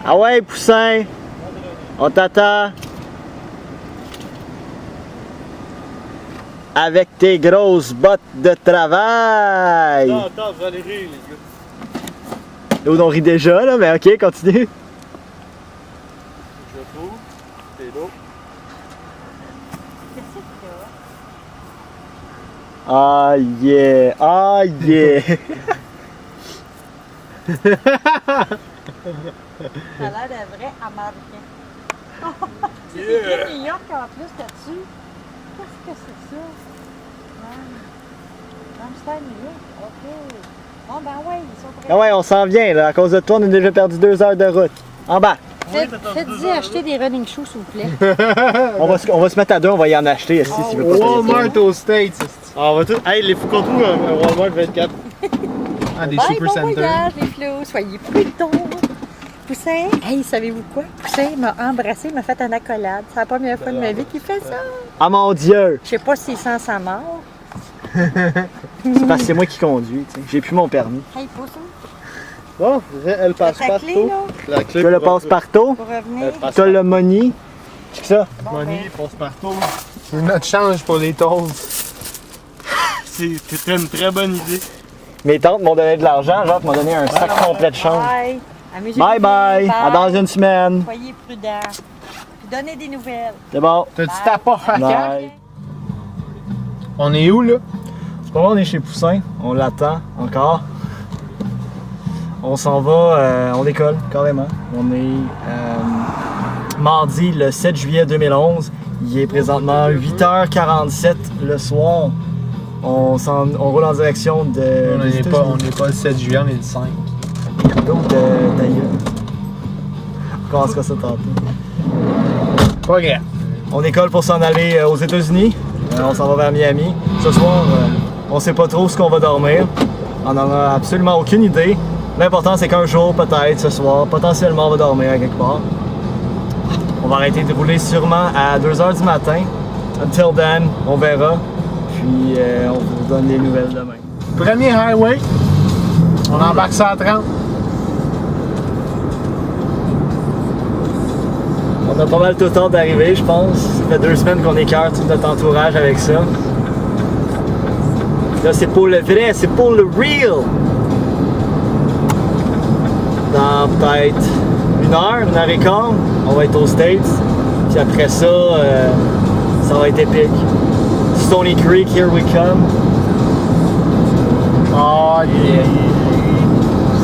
Ah ouais, Poussin, on t'attend. Avec tes grosses bottes de travail. Attends, vous allez rire, les gars. Là, on rit déjà, là, mais ok, continue. Je trouve, t'es là. Ah yeah, ah yeah. Ça a l'air d'un vrai américain. C'est écrit New York en plus là-dessus. Qu'est-ce que c'est ça? Ramstein, New York? OK. Bon, ben ouais, ils sont prêts. Ah ouais, on s'en vient, là. À cause de toi, on a déjà perdu 2 heures de route. En bas. Faites-y acheter des running shoes, s'il vous plaît. On va se mettre à deux, on va y en acheter ici s'il veut pas payer. Walmart aux States. Ah, on va tout. Hey, il faut qu'on trouve un Walmart 24. Ah, des Bye, Super bon Center. voyage, les flots. Soyez prudents. Poussin, hey, savez-vous quoi? Poussin m'a embrassé, m'a fait une accolade. C'est la première fois de ma vie qu'il fait ça. Ah mon Dieu! Je sais pas s'il sent sa mort. C'est parce que c'est moi qui conduis, tu sais. J'ai plus mon permis. Hey, Poussin, Bon, elle passe ta clé, partout. là, La clé Tu veux le passe-partout? pour revenir. T'as le money. C'est ça? Money, passe partout. C'est notre change pour les tolls. C'est une très bonne idée. Mes tantes m'ont donné de l'argent, genre, m'ont donné un sac complet de change. Bye. Amusez-vous Bye bien. bye! À dans une semaine. Soyez prudents. Puis donnez des nouvelles. C'est bon. T'as-tu ta porte à carte? Bye. On est où, là? C'est pas mal, on est chez Poussin. On l'attend encore. On s'en va, on décolle carrément. On est mardi le 7 juillet 2011. Il est présentement 8h47 le soir. On roule en direction de. On n'est pas le 7 juillet, on est le 5. D'autres de ta gueule. On commencera ça tantôt. Pas grave. On décolle pour s'en aller aux États-Unis. On s'en va vers Miami. Ce soir, on sait pas trop ce qu'on va dormir. On n'en a absolument aucune idée. L'important, c'est qu'un jour, peut-être, ce soir, potentiellement, on va dormir à quelque part. On va arrêter de rouler sûrement à 2h du matin. Until then, on verra. Puis, on vous donne des nouvelles demain. Premier highway. On embarque ça à 30. On a pas mal tout le temps d'arriver, je pense. Ça fait 2 semaines qu'on écœure tout notre entourage avec ça. Là, c'est pour le vrai, c'est pour le real. Dans peut-être 1 heure et quart, on va être aux States. Puis après ça, ça va être épique. Stony Creek, here we come. Oh yeah.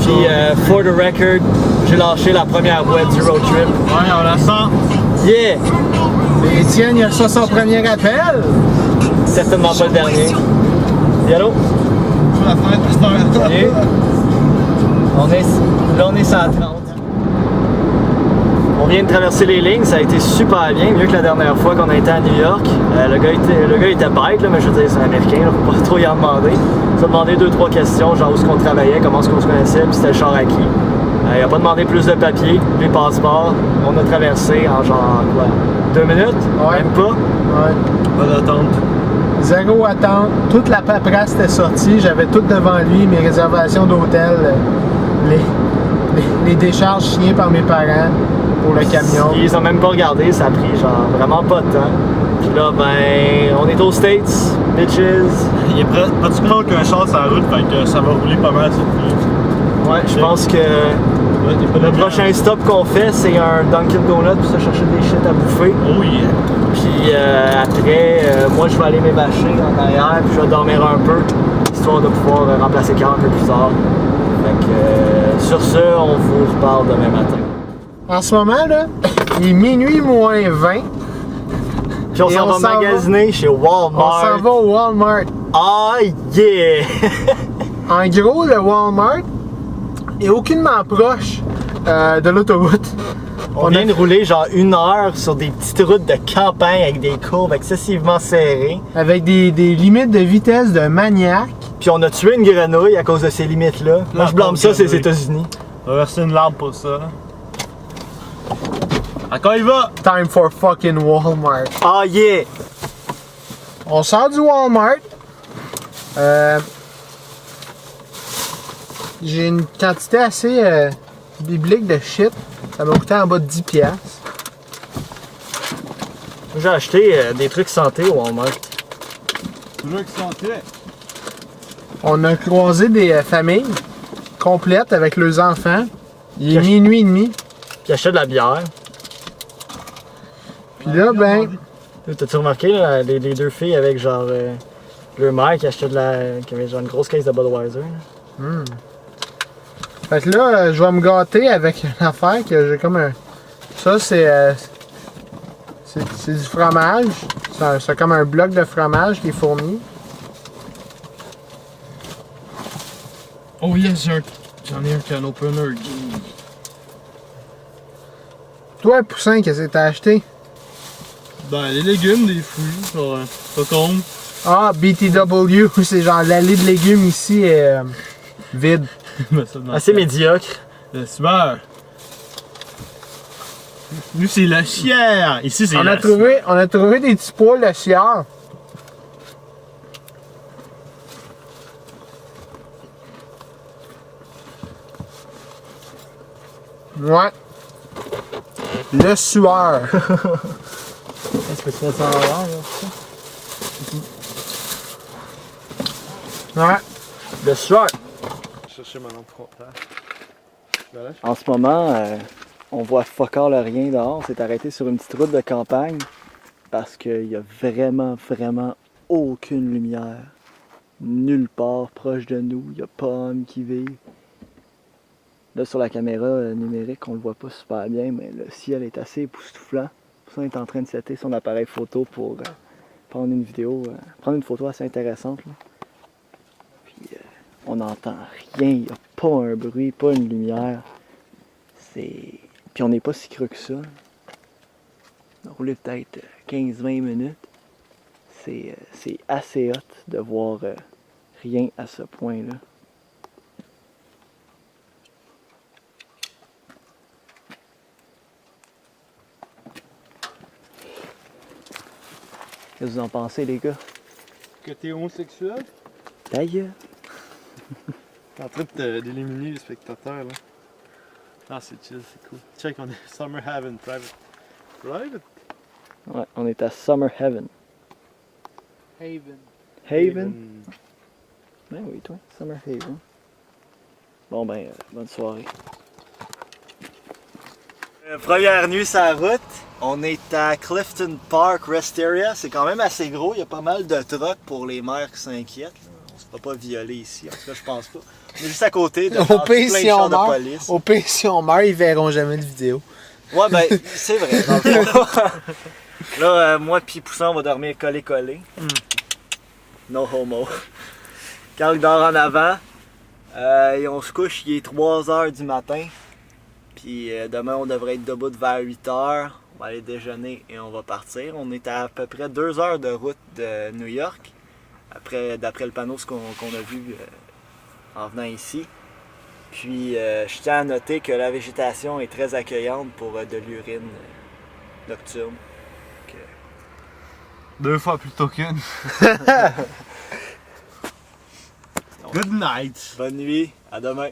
Puis, for the record, j'ai lâché la première boîte du road trip. Ouais, on la sent. Yeah! Et Étienne, il a reçu son premier appel. Certainement pas le dernier. Et allô? Sur la fenêtre, Salut. Là, on est 130. On vient de traverser les lignes, ça a été super bien, mieux que la dernière fois qu'on a été à New York. Le gars était bête, là, mais je veux dire, c'est un Américain, là, faut pas trop y en demander. Il a demandé 2-3 questions, genre où est-ce qu'on travaillait, comment est-ce qu'on se connaissait, puis c'était le char à qui. Il a pas demandé plus de papiers, les passeports. On a traversé en genre, quoi, 2 minutes? Ouais. Même pas? Ouais. Pas d'attente. 0 attente. Toute la paperasse était sortie. J'avais tout devant lui, mes réservations d'hôtel, les décharges signées par mes parents pour le camion. Ils ont même pas regardé, ça a pris genre vraiment pas de temps. Puis là, ben, on est aux States, bitches. Il est pas du près qu'un char sur la route, fait que ça va rouler pas mal cette nuit. Ouais, je pense que le prochain stop qu'on fait, c'est un Dunkin' Donut pour se chercher des shit à bouffer. Oh yeah! Puis après, moi je vais aller m'ébâcher en arrière, puis je vais dormir un peu, histoire de pouvoir remplacer Carl un peu plus tard. Fait que sur ce, on vous reparle demain matin. En ce moment, là, il est minuit moins 20. Puis on Et s'en va magasiner chez Walmart. On s'en va au Walmart. Ah yeah! En gros, le Walmart est aucunement proche de l'autoroute. On vient de rouler genre 1 heure sur des petites routes de campagne avec des courbes excessivement serrées. Avec des limites de vitesse de maniaque. Puis on a tué une grenouille à cause de ces limites-là. Moi je blâme ça, c'est les États-Unis. On va verser une larme pour ça. Là. Encore il va! Time for fucking Walmart. Ah yeah! On sort du Walmart. J'ai une quantité assez biblique de shit. Ça m'a coûté en bas de 10$. J'ai acheté des trucs santé au Walmart. Toujours qui sentait. On a croisé des familles complètes avec leurs enfants. Il est Cache- minuit et demi. Puis acheté de la bière. Puis là, ben, T'as-tu remarqué là, les deux filles avec genre leur mère qui achetait qui avait genre une grosse caisse de Budweiser? Là. fait que là, je vais me gâter avec une affaire que j'ai comme un. Ça, c'est du fromage. C'est comme un bloc de fromage qui est fourni. Oh yes, j'en ai un can opener. Toi, Poussin, qu'est-ce que t'as acheté? Ben, les légumes, des fruits, genre cocombe. Ah, BTW, c'est genre l'allée de légumes ici est vide. Ben, ça, dans Assez le- médiocre. Super. Nous, c'est la chière. Ici, c'est On la a trouvé des petits poils de chiard. Ouais. Le sueur. Est-ce que tu mets ça en l'envers, là? Ouais. Le sueur. Chercher mon empreinte. En ce moment, on voit fuck all rien dehors. On s'est arrêté sur une petite route de campagne parce qu'il y a vraiment aucune lumière. Nulle part proche de nous. Il n'y a pas homme qui vit. Là, sur la caméra numérique, on le voit pas super bien, mais le ciel est assez époustouflant. Pour ça, on est en train de setter son appareil photo pour prendre une vidéo, prendre une photo assez intéressante. Là. Puis, on n'entend rien, il n'y a pas un bruit, pas une lumière. Puis on n'est pas si creux que ça. On a roulé peut-être 15-20 minutes. C'est assez hot de voir rien à ce point-là. Qu'est-ce que vous en pensez, les gars? Que t'es homosexuel? D'ailleurs. T'es en train d'éliminer les spectateurs là. Ah c'est chill, c'est cool. Check, on est Summer Haven Private. Private? Ouais, on est à Summer Heaven. Haven. Haven? Ben oui, toi, Summer Haven. Bon ben, bonne soirée. Première nuit sur la route, on est à Clifton Park Rest Area. C'est quand même assez gros, il y a pas mal de trucks pour les mères qui s'inquiètent. On se fera pas violer ici, en tout cas je pense pas. On est juste à côté de Au plein pire, de si on chars de meurt, police. au pire, si on meurt, ils verront jamais de vidéo. Ouais ben, c'est vrai. Dans le fond. Là, moi pis Poussin, on va dormir collé-collé. No homo. Carl dort en avant. Et on se couche, il est 3h du matin. Puis demain, on devrait être debout vers 8h. On va aller déjeuner et on va partir. On est à peu près 2 heures de route de New York. D'après le panneau, ce qu'on a vu en venant ici. Puis je tiens à noter que la végétation est très accueillante pour de l'urine nocturne. Donc, 2 fois plutôt qu'une. Good night! bonne nuit, à demain.